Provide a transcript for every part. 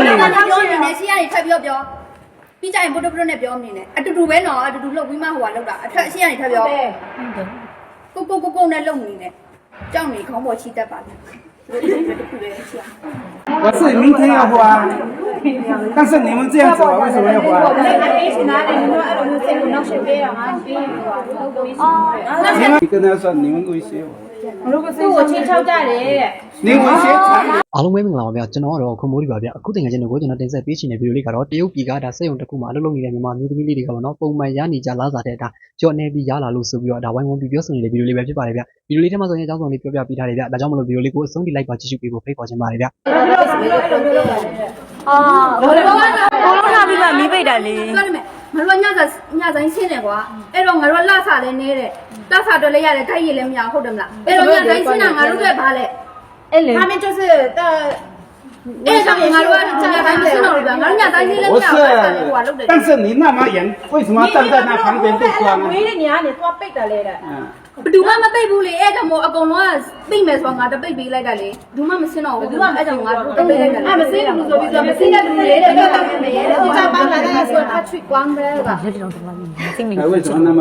နဲ့ရှင်းရနေထပ်ပြောပြီးကြရင်ဘုဒ္ဓဘုဒ္ဓနဲ့ပြောမနေနဲ့အတူတူပဲနော်အတူတူလှုပ်ပြီးမှဟိုကလှုပ်တာအထက်ရှင်းရနေထပ်ပြောကိုနဲ့လှုပ်နေနဲ့ကြောက်နေခေါင်းပေါ်ချီတက်ပါလေ我是明天要花，但是你们这样子，为什么要花？你跟他说你们威胁我。我亲吵架的。你威胁他。အားလုံးပဲမင်္ဂလာပါဗျာကျွန်တော်ကတော့ခွန်မိုးဒီပါဗျာအခုတင်ငယ်ချင်းတွေကိုကျွန်တော်တင်ဆက်ပေးချင်တဲ့ဗီဒီယိုလေးကတော့တရုတ်ပြည်ကဒါစက်ရုံတစ်ခုမှာအလုပ်လုပ်နေတဲ့မြန်မာမျိုးသမီးလေးတွေကပေါ့နော်ပုံမှန်ရနေကြလားစားတဲ့ဒါကြော်နေပြီးရလာလို့ဆိုပြီးတော့ဒါဝိုင်းဝန်းပြီးပြောဆိုနေတဲ့ဗီဒီယိုလေးပဲဖြစ်ပါတယ်ဗျာဗီဒီယိုလေးထဲမှာဆိုရင်အကြောင်းစုံလေးပြောပြပေးထားတယ်ဗျာဒါကြောင့်မလို့ဗီဒီယိုလေးကိုအဆုံးထိလိုက်ပါကြည့်ရှုပေးဖို့ဖိတ်ခေါ်ချင်ပါတယ်ဗျာဘောလုံးလာပြီးမှမီးပိတ်တာလေပြောလိုက်မယ်ငါတို့ညဆိုင်ရှင်းတယ်ကွာအဲ့တော့ငါတို့လှဆလည်းနေတယ်လှဆတော့လည်းရတယ်ခိုက်ရည်လည်းမရဟုတ်တယ်မလားအဲ့တော့ညဆိုင်ရှင်းတာငါတို့ကဘာလဲအဲ့လေ他们就是哎，上面俺说这个咱们是哪里的？俺家咱现在不要但是你那么严，为什么站在那旁边被关呢？为了你啊，你多背的来的。不，杜妈妈背不来，哎，他们阿公话背没说，俺都背来的嘞。杜妈妈是哪？杜妈妈哎，俺都背来的。俺们谁都说，我们现在都来的，要当没的。你咋办来的？说他去光的吧？为什么那么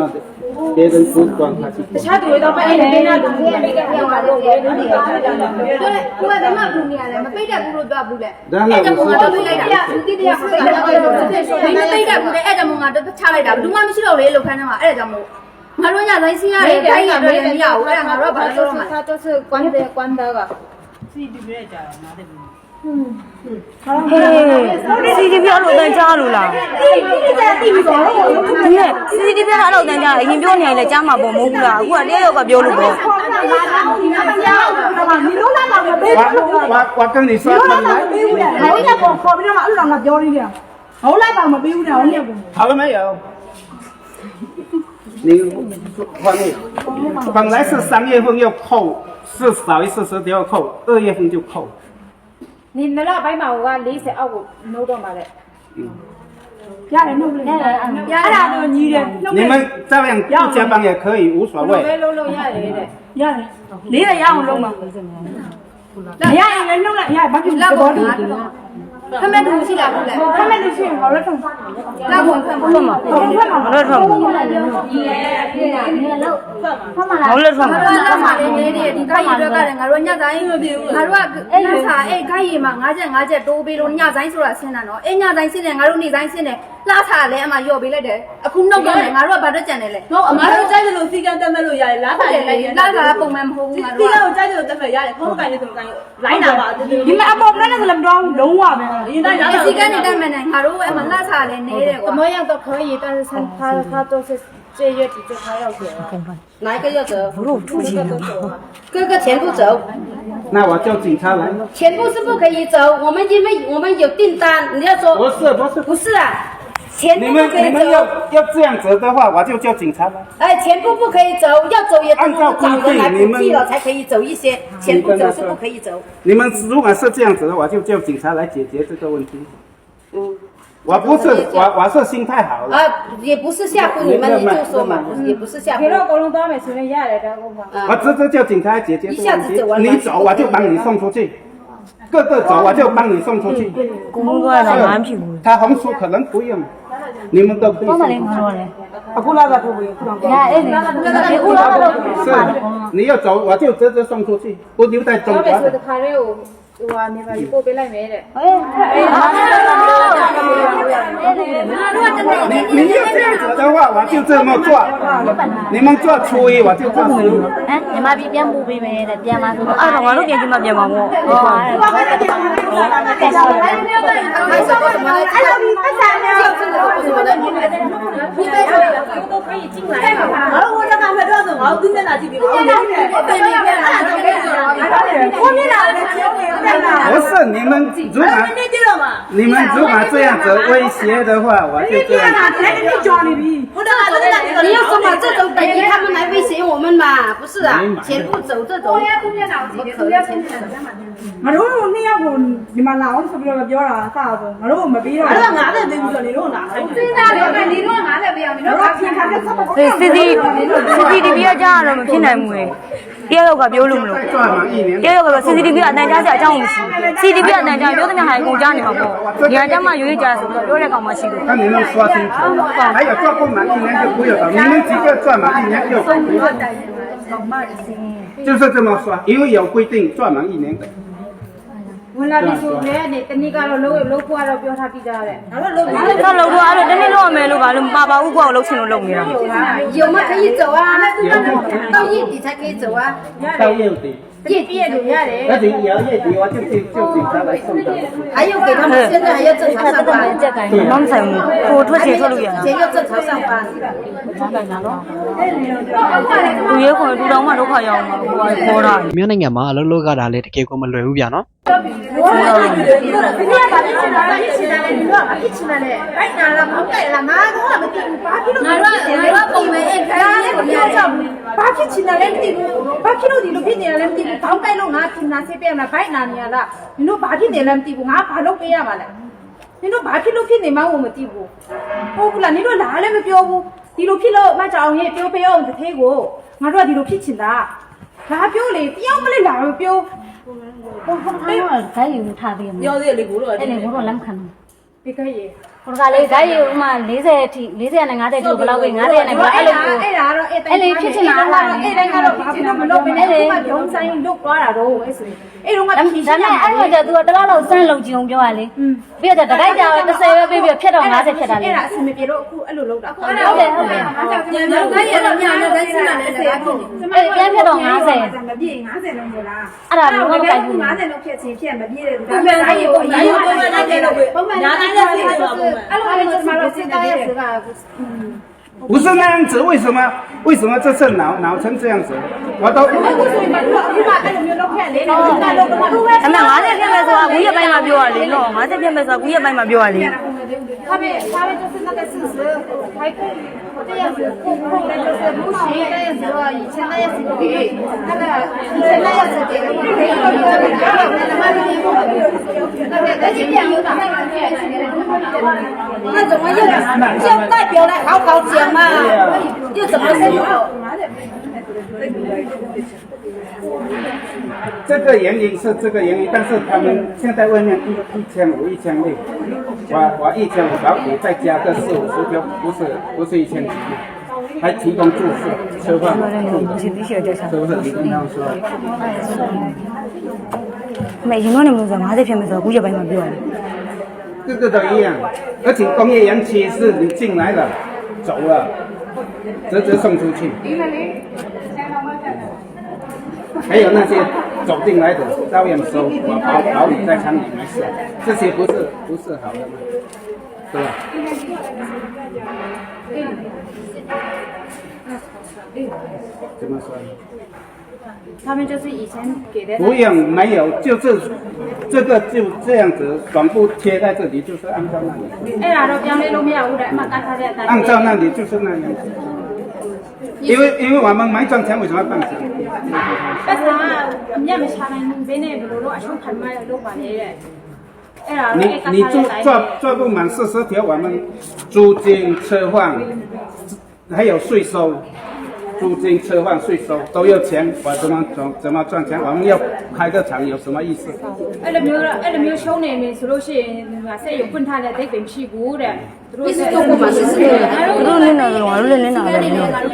别人不光他去？他都到半夜那都背的，要俺都背的。对，我他妈不念了，没背的不如多不嘞。哎，他们俺都背来的，弟弟也背的，你们背的不嘞？哎，他们俺都差来的，杜妈妈是老来了，看到吗？哎，他们。ငါတို့ညတိုင်းစီးရတယ်ခိုင်းရတယ်မရဘူးအဲ့ဒါငါတို့ကဘာလို့လဲ他就是关的吧စီတီပြရကြတာနားတယ်စီတီပြအဲ့လိုတန်းကြားလို့လားတီးပြီးတော့စီတီပြအဲ့လိုတန်းကြားအရင်ပြောနေရလဲကြားမှာပေါ့မဟုတ်ဘူးလားအခုကတယောက်ကပြောလို့ပေါ့我跟你说好一个我不知道俺老表弟的后来把我背不了你好了没有你本来是3月份要扣，是少于40就要扣，2月份就扣。你那老白毛啊，40澳弄到嘛嘞？家人弄不了，家人都女的。你们照样不加班也可以，无所谓。家人，你来让我弄嘛？你让人弄了，把你拉过来。他们都去哪不嘞？他们都去好了，拉过来不嘛？好了，穿。好了，穿。拉马的那里，你看一个人，俺说伢咱，俺说那啥，哎，看一嘛，俺这都被人伢咱说了现在喏，哎，伢咱现在，俺说你咱现在拉茶来嘛，要不来的，空弄到嘞，俺说把这讲的嘞。我俺说在这路时间等没路呀，拉茶来，拉茶不蛮好，俺说。这个在这路等没呀，我感觉怎么感觉来哪吧？你们阿伯那个人装龙啊没？时间你等没呢？俺说俺们拉茶来那的，怎么样都可以，但是他都是这月底就他要走了。哪一个要走？哥哥全部走。那我叫警察来。全部是不可以走，我们因为我们有订单，你要说。不是啊。你们要这样子的话，我就叫警察来。哎，全部不可以走，要走也按照规定，你们才可以走一些，全部走是不可以走。你们如果是这样子的话，就叫警察来解决这个问题。我不是我是心态好了。也不是吓唬你们，你就说嘛，也不是吓唬。我直接叫警察来解决这个问题。你走我就帮你送出去。各个走我就帮你送出去。他红薯可能不用，你们都可以。是，你要走我就直接送出去，不留在中国。哇，你把一波被赖没了。你要这样子的话，我就这么做。你们做初一，我就做初一。哎，你妈比变不比没的，变嘛是不？啊，我都变就嘛变嘛我。都可以进来嘛。我这刚才多少钱？我跟在哪去比？不是你们如果这样子威胁的话，我就这样。你要说嘛，这种等于他们来威胁我们嘛，不是啊？全部走这种。我说你要不你们拿我是不是表了啥子？我说我没表。俺那对不对？你说拿。最大的你说俺那不要，你说平常的怎么？对， CCTV ကကြားရတော့မဖြစ်နိုင်ဘူးလေတယောက်ကပြောလို့မလို့ 再赚满一年。 တယောက်က CCTV ကအတန်ကြားစရာအကြောင်းမရှိ CCTV ကအတန်ကြားပြောတဲ့ဟာအကုန်ကြားနေမှာပေါ့ဒီဟာကြမှာရွေးကြဆိုတော့ပြောတဲ့ကောင်မှရှိလို့ 看你能刷清楚，还有赚不满一年就不要了，你们几个赚满一年就可以了，就是这么刷，因为有规定赚满一年的。 ဝင်လာပြီဆိုလည်းနေတနည်းကတော့လုံးဖို့ကတော့ပြောထားပြီးသားတဲ့။ဒါတော့လုံး တော့လို့တော့အဲ့လိုတနေ့လောက်ရမယ်လို့ဘာလို့မပါပါဘူးကိုယ့်ကိုလှုပ်ချင်လို့လုပ်နေတာ 有吗？可以走啊，到月底才可以走啊。到月底，ပြည့်ပြည့်လို့ရတယ် 那就也要月底，我就警察来送的。还有给他们现在还要正常上班， မောင်ဆိုင်ကိုထွက်ချင်ထွက်လို့ရတာ 以前要正常上班。 သူရဲခွန်တူတောင်းမှဒုက္ခရောက်မှာကိုယ်ခေါ်တာ မြန်မာနိုင်ငံမှာအလုပ်လုပ်ရတာလည်းတကယ်ကိုမလွယ်ဘူးဗျာနော် 你把这些拿来一起拿来，你说一起拿来，白拿了，不带了，妈的，我们地巴皮都ပုံမှန်အဲ့ဒါလေးကိုပြောကြ 巴皮起拿来地巴皮都地路皮拿来地高带路拿去拿这边了，白拿你了，你说巴皮拿来地我巴路不要嘛了，你说巴皮路皮你妈我们地不，我不了，你说拿来没标不，地路皮了嘛找人标标我们推过，我说地路皮起拿，拿标嘞，标不嘞拿标。 我他们该有他的嘛？要得嘞，不了，哎，我说啷看？别可以。 我讲嘞，该有嘛？40天，40那俺在做不老贵，俺在那个哎喽，哎嘞，脾气哪来？哎，那个巴皮都没弄，那个嘛，用山用都刮了都，哎是。哎，弄个脾气。咱们哎，我这都得老三楼金标啊嘞。别的大概叫那谁别撇到俺在撇到嘞。哎，是没别了，哎喽喽的。好的好的。可以了，娘的，咱现在来来给你。哎，别撇到俺在。没别俺在弄的啦。啊，那我该不俺在弄撇钱撇没别的。ပုံမှန်အဲ့ဒီပုံမှန်အဲ့ဒီပုံမှန်ညာတိုင်းလည်းဖြစ်တော့ပုံမှန် 哎，我就是嘛，现在也是个，不是那样子，为什么这次挠成这样子？我都。 我说嘛，你妈在那边弄片嘞，弄片弄嘛，弄 အမေ50ပြည့်မဲ့ဆိုတာ9ရက်ပိုင်းမှာပြောရလေနော်50ပြည့်မဲ့ဆိုတာ9ရက်ပိုင်းမှာပြောရလေ 他们就是那个事实，还这样子控的就是不行，那样子以前那样子给，那个以前那样子给的，那怎么就代表来好好讲嘛？又怎么说？这个原因是这个原因，但是他们现在外面1500、1600，我1500保底再加个40-50标，不是1000几，还提供住宿、吃饭，是不是？你跟他们说。 အမေရင်တော့နေမလို့ဆို50ပြည့်မဲ့ဆိုတာ9ရက်ပိုင်းမှာပြောရတယ် 个个都一样，而且工业园区是你进来了，走了，直接送出去。还有那些走进来的照样收，保你在厂里没事，这些不是好的吗？对吧？怎么说呢？ 他们就是以前给的。不用，没有，就是这个就这样子，全部贴在这里，就是按照那里。哎呀，都讲的都没有的，嘛干啥的？按照那里就是那样子。因为我们没赚钱，为什么要放钱？但是啊，人家没查呢，别那不罗罗，手看嘛都管的。哎呀，你做不满40条，我们租金、吃饭，还有税收。 租金、吃饭、税收都要钱，我怎么赚钱？我们要开个厂有什么意思？哎，那没有兄弟们，说都是那谁有分他的得跟屁股的，你是做过吗？是的。ဘလို့နေနေတော့ငါတို့လည်းနေနေတယ်နော် ငါတို့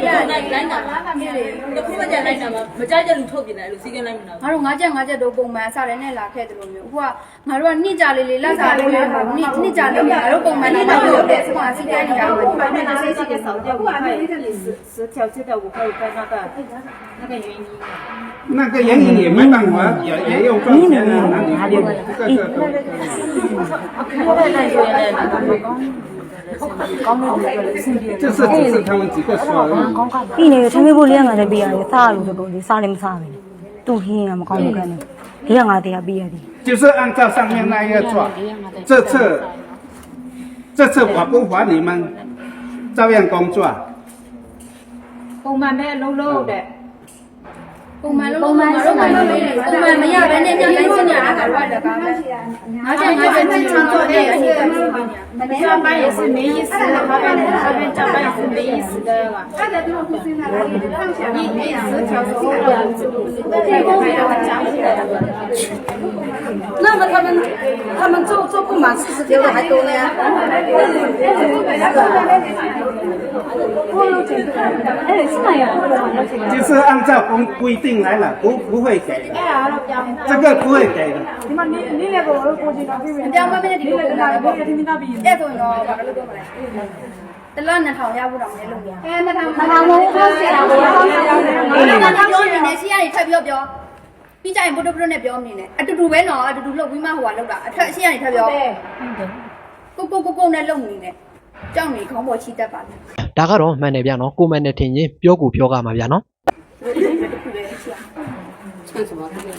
ငါးချက်တော့ပုံမှန်အစားနဲ့လာခဲ့တယ်လို့မျိုးအခုကငါတို့ကနှစ်ကြလေးလက်စားလေးနှစ်ကြလေးငါတို့ပုံမှန်တော့မလုပ်တဲ့စကွာစီတိုင်းနေရအောင်ဒီမှာနဲ့ဆေးစီကစောက်掉5块10条这条5块在那个原因那个原因也没办法，也要赚钱啊，哪里还有这个都。 这是只是他们几个说的。 ပြီးနေချင်းမေးဖို့လေးငါလည်းပေးရတယ်စားလို့တော့ဒီစားလည်းမစားပဲသူ့ဟင်းကမကောင်းဘူးကနေဒီကငါတရားပေးရတယ် 就是按照上面那个做，这次我不罚你们，照样工作。ပုံမှန်ပဲလုံးလုံးတဲ့ ပုံမှန်လုံးလုံးငါတို့ပုံမှန်မရဘဲနဲ့ညတိုင်းစနေရတာတော့တကားပဲငါချက်ငါချက်ချင်းချောင်းတော့上班也是没意思的，这边上班也是没意思的吧？一10条是这个样子，那么他们做不满40条的还多呢。就是按照规定来了，不会给的，这个不会给的。ပြောင်းမမဲ့ဒီလိုပုံလာတယ်အဲ့ဆိုရင်တော့ဘာလို့တော့မလဲတလား2000ရဖို့တော့မလဲလို့ပြော2000မဟုတ်ဘူးဆရာပြောနေတယ်ရှင်းရည်ထပ်ပြောပြီးကြရင်ဘုဒ္ဓဘုဒ္ဓနဲ့ပြောနေတယ်အတူတူပဲနော်အတူတူလှုပ်ပြီးမှဟိုကလှုပ်တာအထက်ရှင်းရည်ထပ်ပြောကိုနဲ့လှုပ်နေတယ်ကြောက်နေခေါင်းပေါ်ချီတက်ပါလေ ဒါကတော့မှန်တယ်ဗျာနော်ကိုမန်နဲ့ထင်ရင်ပြောကိုပြောကမှာဗျာနော်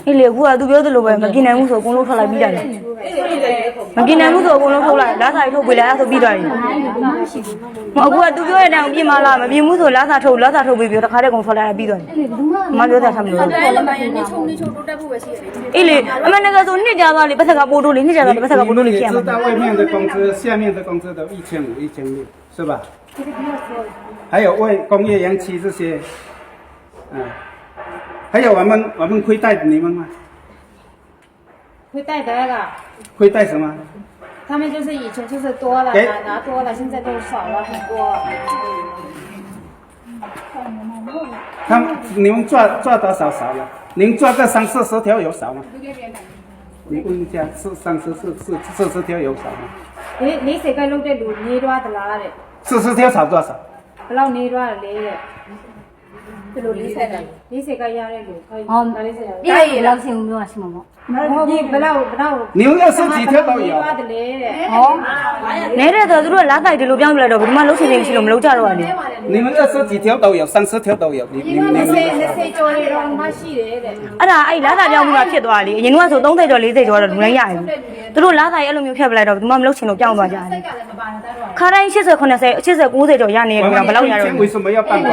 အေးလေအခုကသူပြောသလိုပဲမกินနိုင်ဘူးဆိုအကုန်လုံးထွက်လိုက်ပြီးတာလေမกินနိုင်ဘူးဆိုအကုန်လုံးထုတ်လိုက်လားစာထုတ်ပေးလိုက်အဲ့ဆိုပြီးသွားပြီအခုကသူပြောတဲ့အတိုင်းပြင်မလားမပြင်ဘူးဆိုလားစာထုတ်ပေးပြီးတော့တခါတည်းကုန်ထွက်လိုက်ပြီးသွားပြီမပြောတာဆမ်းမလို့ အဲ့လိုမှနေချုံတိုးတက်ဖို့ပဲရှိရတယ် အေးလေအမှန်တကယ်ဆိုနှစ်ကြသွားလေပတ်သက်ကပို့တိုးလေနှစ်ကြသွားလေပတ်သက်ကပို့တိုးလေဖြစ်ရမှာ 知道外面的工资，下面的工资都1500、1600，是吧？还有工业园区这些，还有我们亏待你们吗？会带的了。亏待什么？他们就是以前就是多了拿多了，现在都少了很多。你们抓多少少了？您抓个30-40条有少吗？你问一下，是30-40条有少吗你谁该弄的路你多的啦的？40条少多少？不老你多的嘞的。ဘယ်လိုလေးဆက်တယ်လေးစက်ကရတဲ့လူခိုင်းဒါလေးဆက်တယ် ဒီရေလောက်ရှင်မျိုးอ่ะရှိမှာပေါ့ ဒီဘယ်လောက် 你们要是几条都有。သွားတယ်လေတဲ့ ဟောနေတဲ့ဆိုသူတို့လားတိုက်တယ်လို့ပြောင်းပြလိုက်တော့ဘယ်မှာလုံးချင်နေရှိလို့မလုံးကြတော့ပါနဲ့ 你们20几条都有，30条都有。你20ကျော်နေတော့မရှိတယ်တဲ့ အဲ့ဒါအဲ့လားတိုက်ပြောင်းမှုကဖြစ်သွားလေအရင်ကဆို30ကျော်40ကျော်တော့လူတိုင်းရရင်သူတို့လားတိုက်အဲ့လိုမျိုးဖြတ်ပလိုက်တော့ဘယ်မှာမလုံးချင်လို့ပြောင်းသွားကြတယ်ခါတိုင်း80 90 90 ကျော်ရနေတယ်ကဘယ်လောက်ရတော့ 为什么要办公？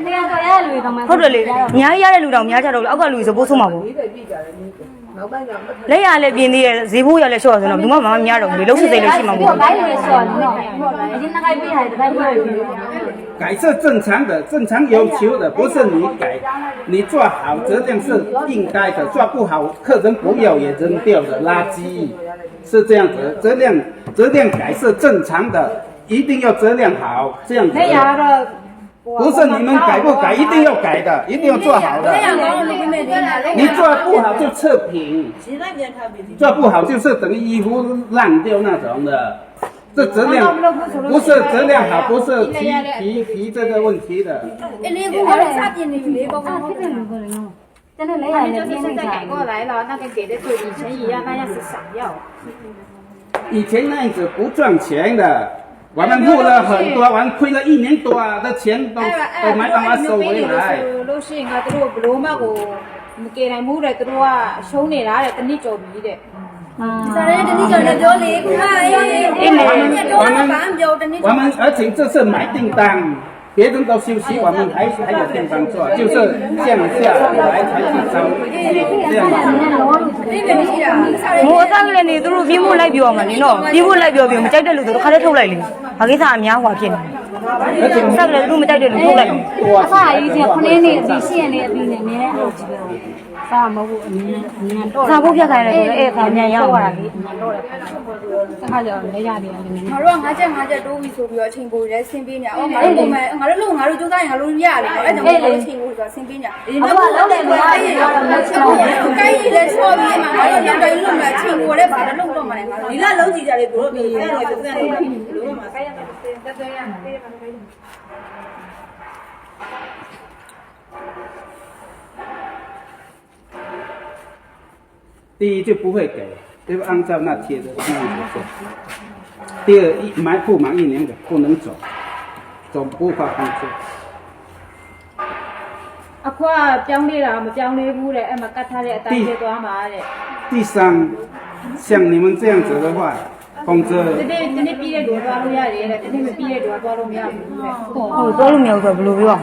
တရားတော်ရတဲ့လူတွေတော့မှ ဟုတ်တယ်လေအများကြီးရတဲ့လူတောင်များကြတော့အောက်ကလူဆိုပိုးဆုံးမှာပေါ့လက်ရလည်းပြင်းသေးရဲ့ဈေးဘိုးရလည်းလျှော့ဆိုတော့ဘူးမများတော့ဘူးလေလုံးစစ်စိတ်လည်းရှိမှာ သူ ပေါ့ ကဘိုင်းလေးဆော်နော်အရင်ကပေးရတယ်တခါပေးရတယ် 改是正常的，正常要求的，不是你改，你做好质量是应该的，做不好客人不要也扔掉的垃圾，是这样子，质量改是正常的，一定要质量好，这样子。不是你们改不改，一定要改的，一定要做好的。你做不好就测评，做不好就是等于衣服烂掉那种的。这质量不是质量好，不是皮这个问题的。အဲ့လေးကိုဘာလို့စပြင်နေပြီလေကော အာဖြစ်တယ်လို့ပြောတယ်နော်真的雷他亚们就是的边现在改过来了，那跟给的就以前一样，那样是闪耀。以前那样子不赚钱的，我们付了很多，我们亏了1年多的钱都没办法收回来。လို့ရှိရင်ကသူတို့ဘလို့မှကိုမကေနိုင်ဘူးတဲ့သူတို့ကရှုံးနေတာတဲ့တနည်းကြော်ပြီးတဲ့ ဒါလည်းတနည်းကြော်လည်းပြောလေခုနအေးပြောတာဘာမှပြောတနည်း 我们而且这是买订单，别人都休息，我们还有订单做，就是降下来才去招，这样子。 ဒီပဲမရှိတာ ဟိုအကလည်းနေသူတို့ပြင်းဖို့လိုက်ပြောမှာလေနော်ပြင်းဖို့လိုက်ပြောပြီးမကြိုက်တဲ့လူဆိုတော့ခါလေးထုတ်လိုက်လေဘာကိစ္စအများဟွာဖြစ်နေစက်ကလည်းသူမကြိုက်တဲ့လူထုတ်လိုက် အဖအကြီးချင်း9နှစ်နေအပြီး10နှစ်အပြီးနဲ့နည်းနည်းအောင်ကြည့်ပဲစားမဟုတ်ဘူးအမြင်တော့ စားဖို့ဖြတ်ခိုင်းတယ်ဆိုတော့အဲ့ခါမြန်ရောက်သွားတာလေ တခါကျတော့လဲရတယ်လည်းနည်းနည်း ငါတို့က5ချက်တိုးပြီဆိုပြီးတော့အချိန်ပိုရဲဆင်းပေးနေအောင်ငါတို့ပုံမှန်ငါတို့လို့ငါတို့စူးစမ်းရင်ငါတို့ရရတယ်နော်အဲ့ကြောင့်ငါတို့အချိန်ပိုဆိုတော့ဆင်းပေးညာ အခုကလုံးတယ်မရဘူးတော့မချင်ဘူး ကိုင်းကြီးလဲဆော့ပြီးမှငါတို့လုံးတိုင်းလုံးမှာအချိန်ပိုလဲဘာလို့လုံးတော့မှလဲငါတို့ဒီလားလုံးကြည့်ကြလေတို့ပြီးအဲ့တော့စမ်းတယ်ဘလို့မှကိုင်းရတယ်တက်သွဲရမှာပေးရမှာကိုင်း第一就不会给，就按照那贴的那样子做。第二，不满1年的不能走，走不发工资。 အခုကပြောင်းနေတာမပြောင်းသေးဘူးတဲ့အဲ့မှာကတ်ထားတဲ့အတိုင်းဖြစ်သွားမှာတဲ့ 第三，像你们这样子的话，工资ဒီနေ့ပြီးတဲ့လူသွားလို့ရတယ်တဲ့ဒီနေ့မပြီးတဲ့လူသွားလို့မရဘူးတဲ့ ဟုတ်တော့လို့မရဘူးဆိုဘယ်လိုပြော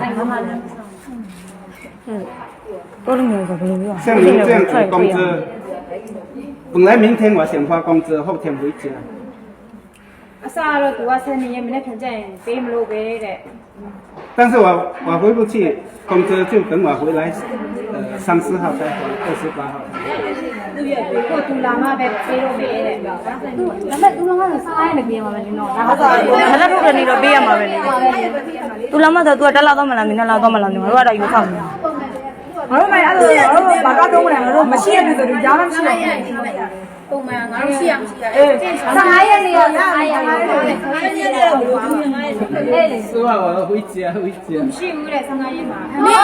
တော့လို့မရဘူးဆိုဘယ်လိုပြော 像你们这样子工资，本来明天我想发工资，后天回家。 အစားတော့သူက10နှစ်ရဲ့မနေ့ဖြန်ကြရင်ပေးမလို့ပဲတဲ့ 但是我回不去，工资就等我回来，30号再还，28号。 ကိုသူလာမှပဲပေးလို့ပဲတဲ့ ဒါပေမဲ့သူတို့ကစားရနေပြင်ပါမယ်နော်ဒါက မလက်ထုတ်တဲ့နေတော့ပေးရမှာပဲလေသူလာမှဆိုသူကတက်လာတော့မလားမင်းလာတော့မလားငါတို့ကတော့ယူဆောင်နေတာ ငါတို့မှအဲ့လိုဘာကတော့မလဲငါတို့မရှိရပြီဆိုတော့ကြားမှမရှိရဘူး ပုံမှန်ငါတို့ရှိရမရှိရ 15ရက်နေရ15ရက်နေရ 是吧？我要回家，回家。 ရှိဘူးတဲ့15ရက်မှာ အဲ့ဒါ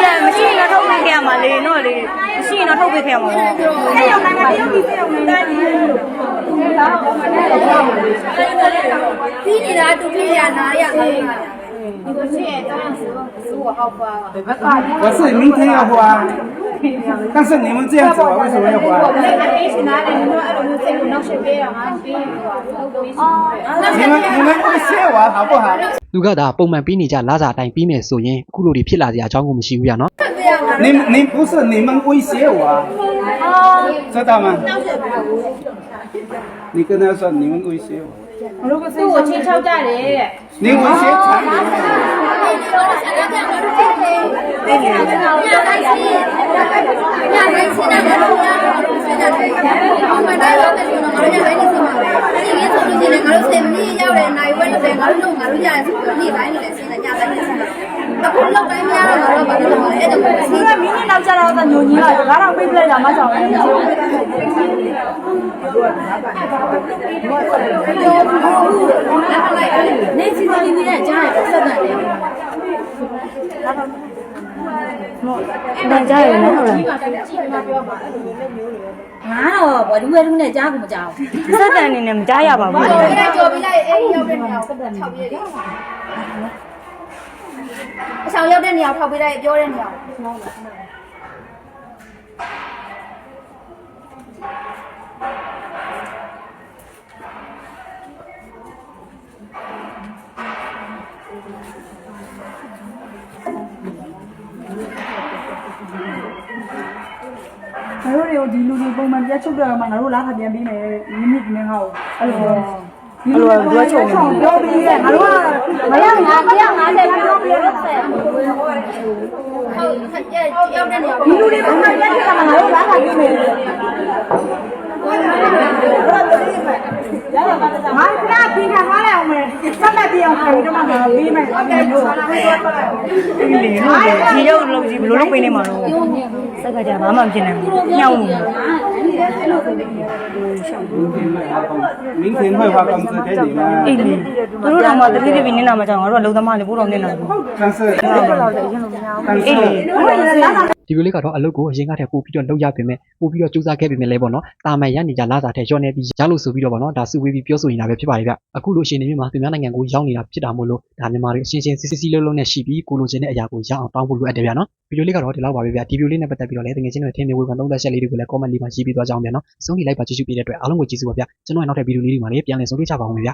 လည်းမရှိရင်တော့ထုတ်ပေးခဲ့ရမှာလေနော်လေမရှိရင်တော့ထုတ်ပေးခဲ့ရမှာပေါ့ အဲ့ရောက်နိုင်တာတရုတ်ပြည်စေအောင်နေတာကြီး ပြီးနေတာတူပြီးရနာရငါတို့ ဒီလိုရှိရဲ့တောင်းဆို我好花了我是明天要花，但是你们这样子，我为什么要花？ အဲ့ပေးရှင်သားတယ်တို့အဲ့လိုမျိုးစိတ်ကိုနောက်ရှက်ပေးရမှာပေးဟိုလုပ်ပေးရှင် 你们不谢我好不好？ သူကဒါပုံမှန်ပြီးနေကြလာစာတိုင်းပြီးမယ်ဆိုရင်အခုလိုတွေဖြစ်လာစရာအကြောင်းကိုမရှိဘူးရနော် 你不是你们威胁我，知道吗？你跟他说你们威胁我， ငါတို့ကစိတ်ကိုချင်းချောက်ကြတယ်တဲ့ 你威胁产品。 အခုလောက်တိုင်းများတော့ငါတို့ဘာလို့လဲအဲ့ဒါကို ဒီကမင်းနဲ့နောက်ကြတော့ညိုညီလာငါတော့ပြေးပြလိုက်တာမဆောင်ဘူး နေစီစီနေတဲ့ကြားရဆက်တယ်လေ တန်ကြရနော်ဟုတ်လား ငါတော့ဘယ်သူမှနဲ့ကြားကိုမကြောက် စက်တန်အနေနဲ့မကြားရပါဘူး ကြော်ပြီးလိုက်အေးရောက်တဲ့နေရာကို6ပြည့်တယ်အဆောင်ရောက်တဲ့နေရာထောက်ပေးလိုက်ပြောတဲ့နေရာ ငါတို့တွေကိုဒီလူတွေပုံမှန်ပြတ်ချုပ်ကြတော့မှငါတို့လားခပြန်ပြီးမယ်မိမိကင်းဟောက်အဲ့လိုပြောပြီးငါတို့ကမရငါ150ပြောပြီးတော့ဆက် ဟုတ်ရောက်တဲ့နေရာ ဒီလူတွေပုံမှန်ပြတ်ချုပ်တာငါတို့လားခပြီးမယ်ငါကပြီးထားထားလိုက်အောင်မယ်ဆက်လက်ပြီးအောင်ပြီးတော့မှပြီးမယ်အဲ့လိုမျိုး ဒီလေနော်ဒီရောက်လို့ဒီဘလို့လုပ်ပေးနေမှာတော့စက်ကကြဘာမှမဖြစ်နိုင်ဘူးညှောင်းနေ 明天会发工资给你们。 အေးလေသူတို့တော့မှတတိတိပြီးနေတာမှကြောင့်ငါတို့ကလုံသမားလေးပို့တော့နေတာဘူး 但是，但 အေးလေ 是。 ဒီလိုလေးကတော့အလုပ်ကိုအရင်ကတည်းကပို့ပြီးတော့လုပ်ရပြင်မဲ့ပို့ပြီးတော့စူးစမ်းခဲ့ပြင်မဲ့လဲပေါ့နော်တာမန်ရနေကြလာစာတဲ့ရော့နေပြီးရလို့ဆိုပြီးတော့ပေါ့နော်ဒါစုဝေးပြီးပြောဆိုနေတာပဲဖြစ်ပါတယ်ဗျအခုလိုအရှင်နေမြန်မာပြည်နိုင်ငံကိုရောက်နေတာဖြစ်တာမို့လို့ဒါမြန်မာတွေအရှင်းရှင်းစစ်စစ်လုံးလုံးနဲ့ရှိပြီးကိုလိုချင်တဲ့အရာကိုရအောင်တောင်းဖို့လိုအပ်တယ်ဗျနော်ဗီဒီယိုလေးကတော့ဒီလောက်ပါပဲဗျဒီဗီဒီယိုလေးနဲ့ပတ်သက်ပြီးတော့လည်းတကယ်ချင်းတွေထင်မြင်ဝေဖန်သုံးသပ်ချက်လေးတွေကိုလည်း comment လေးမှာရေးပြီးသွားကြအောင်ဗျနော်စုံနေလိုက်ပါကြည့်ရှုပေးတဲ့အတွက်အားလုံးကိုကျေးဇူးပါဗျကျွန်တော်ရဲ့နောက်ထပ်ဗီဒီယိုလေးတွေမှာလည်းပြန်လည်ဆုံတွေ့ကြပါဦးမယ်ဗျ